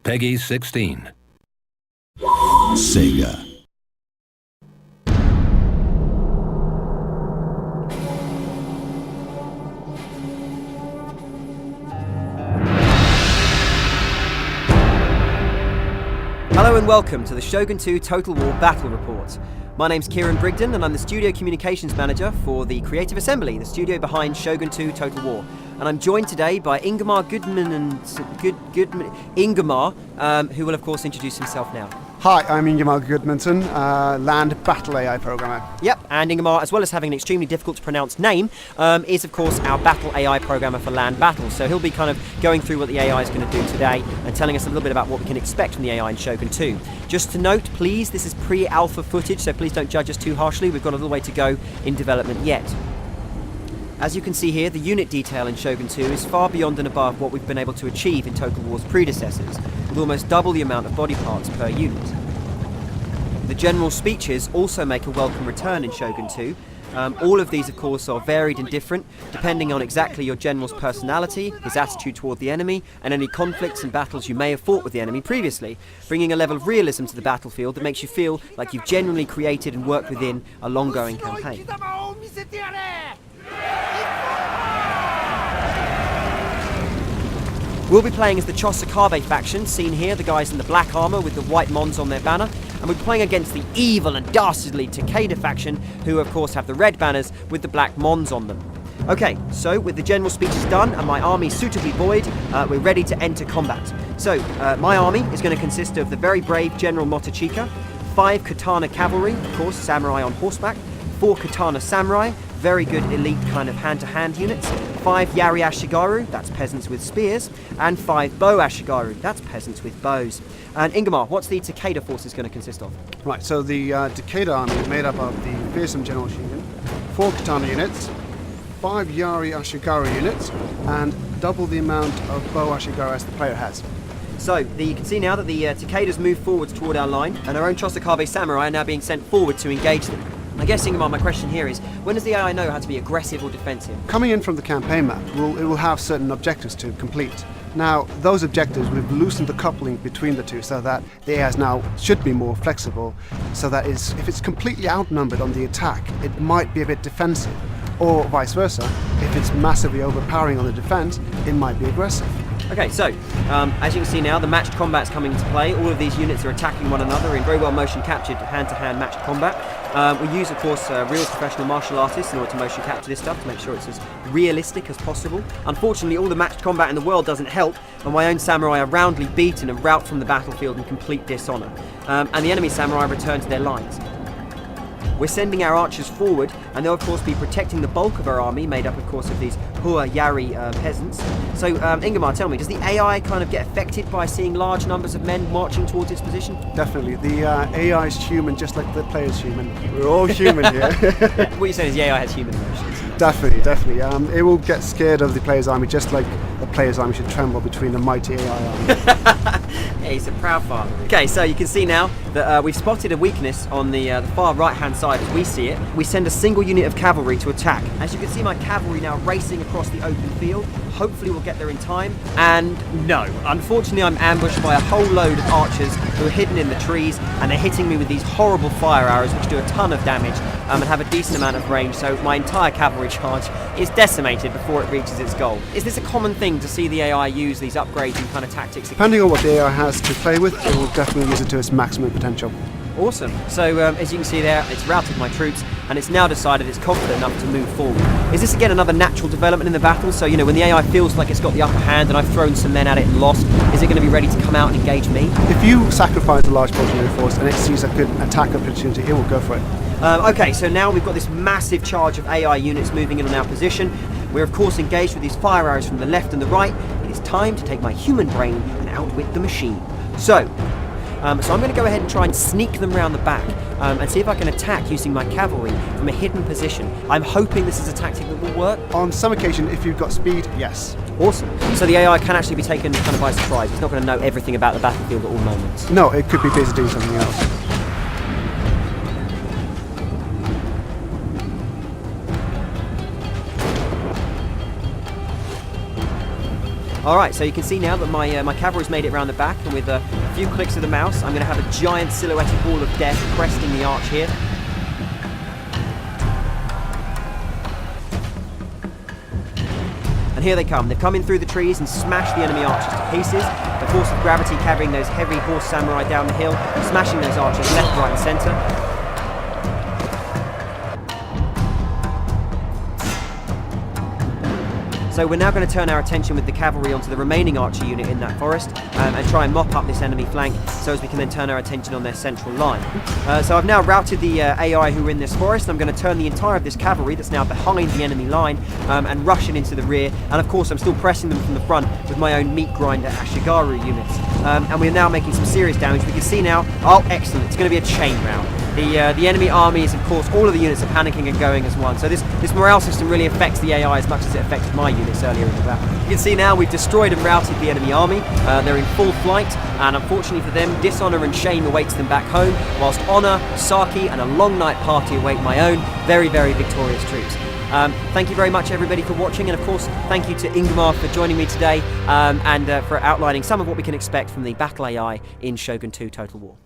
Peggy 16. Sega. Hello and welcome to the Shogun 2 Total War Battle Report. My name's Kieran Brigden and I'm the Studio Communications Manager for the Creative Assembly, the studio behind Shogun 2 Total War. And I'm joined today by Ingemar who will of course introduce himself now. Hi, I'm Ingemar Gudmundsson, Land Battle AI Programmer. Yep, and Ingemar, as well as having an extremely difficult to pronounce name, is of course our Battle AI Programmer for Land Battles. So he'll be kind of going through what the AI is going to do today and telling us a little bit about what we can expect from the AI in Shogun 2. Just to note, please, this is pre-alpha footage, so please don't judge us too harshly. We've got a little way to go in development yet. As you can see here, the unit detail in Shogun 2 is far beyond and above what we've been able to achieve in Total War's predecessors, with almost double the amount of body parts per unit. The general speeches also make a welcome return in Shogun 2. All of these, of course, are varied and different, depending on exactly your general's personality, his attitude toward the enemy, and any conflicts and battles you may have fought with the enemy previously, bringing a level of realism to the battlefield that makes you feel like you've genuinely created and worked within a long-going campaign. We'll be playing as the Chosakabe faction, seen here, the guys in the black armour with the white mons on their banner, and we're playing against the evil and dastardly Takeda faction, who of course have the red banners with the black mons on them. Okay, so with the general speeches done and my army suitably buoyed, we're ready to enter combat. So, my army is going to consist of the very brave General Motochika, 5 Katana cavalry, of course, samurai on horseback, 4 Katana samurai, very good elite kind of hand-to-hand units, 5 Yari Ashigaru, that's peasants with spears, and 5 Bow Ashigaru, that's peasants with bows. And Ingemar, what's the Takeda forces going to consist of? Right, so the Takeda army is made up of the fearsome General Shogun, 4 Katana units, 5 Yari Ashigaru units, and double the amount of Bow Ashigaru as the player has. So, you can see now that the Takedas move forwards toward our line, and our own Chosakabe samurai are now being sent forward to engage them. I guess, Ingemar, my question here is, when does the AI know how to be aggressive or defensive? Coming in from the campaign map, it will have certain objectives to complete. Now, those objectives, we've loosened the coupling between the two so that the AI now should be more flexible, so that if it's completely outnumbered on the attack, it might be a bit defensive, or vice versa. If it's massively overpowering on the defense, it might be aggressive. Okay, so, as you can see now, the matched combat's coming into play. All of these units are attacking one another in very well motion captured hand-to-hand matched combat. We use, of course, real professional martial artists in order to motion capture this stuff to make sure it's as realistic as possible. Unfortunately, all the matched combat in the world doesn't help, and my own samurai are roundly beaten and rout from the battlefield in complete dishonour. And the enemy samurai return to their lines. We're sending our archers forward, and they'll of course be protecting the bulk of our army, made up of course of these Hua Yari peasants. So Ingemar, tell me, does the AI kind of get affected by seeing large numbers of men marching towards its position? Definitely. The AI is human just like the player's human. We're all human here. What you're saying is the AI has human emotions. Definitely. It will get scared of the player's army just like the player's army should tremble between the mighty AI army. Yeah, he's a proud father. Okay, so you can see now that we've spotted a weakness on the far right-hand side as we see it. We send a single unit of cavalry to attack. As you can see, my cavalry now racing across the open field. Hopefully we'll get there in time. And no, unfortunately I'm ambushed by a whole load of archers who are hidden in the trees, and they're hitting me with these horrible fire arrows which do a ton of damage and have a decent amount of range, so my entire cavalry charge is decimated before it reaches its goal. Is this a common thing to see the AI use these upgrades and kind of tactics? Depending on what the AI has to play with, it will definitely use it to its maximum potential. Awesome. So as you can see there, it's routed my troops, and it's now decided it's confident enough to move forward. Is this again another natural development in the battle? So, you know, when the AI feels like it's got the upper hand and I've thrown some men at it and lost, is it going to be ready to come out and engage me? If you sacrifice a large portion of your force and it sees a good attack opportunity, it will go for it. Okay, so now we've got this massive charge of AI units moving in on our position. We're of course engaged with these fire arrows from the left and the right. It is time to take my human brain and outwit the machine. So I'm going to go ahead and try and sneak them round the back and see if I can attack using my cavalry from a hidden position. I'm hoping this is a tactic that will work. On some occasion, if you've got speed, yes. Awesome. So the AI can actually be taken kind of by surprise. It's not going to know everything about the battlefield at all moments. No, it could be busy doing something else. Alright, so you can see now that my cavalry's made it around the back, and with a few clicks of the mouse, I'm going to have a giant silhouetted wall of death cresting the arch here. And here they come. They've come in through the trees and smashed the enemy archers to pieces. The force of gravity carrying those heavy horse samurai down the hill, smashing those archers left, right and centre. So we're now going to turn our attention with the cavalry onto the remaining archer unit in that forest and try and mop up this enemy flank so as we can then turn our attention on their central line. So I've now routed the AI who are in this forest, and I'm going to turn the entire of this cavalry that's now behind the enemy line and rush it into the rear, and of course I'm still pressing them from the front with my own meat grinder Ashigaru units. And we're now making some serious damage. We can see now, oh excellent, it's going to be a chain round. The enemy army is, of course, all of the units are panicking and going as one. So this morale system really affects the AI as much as it affected my units earlier in the battle. You can see now we've destroyed and routed the enemy army. They're in full flight, and unfortunately for them, dishonour and shame awaits them back home, whilst honour, sake, and a long night party await my own very, very victorious troops. Thank you very much, everybody, for watching, and of course, thank you to Ingmar for joining me today and for outlining some of what we can expect from the battle AI in Shogun 2 Total War.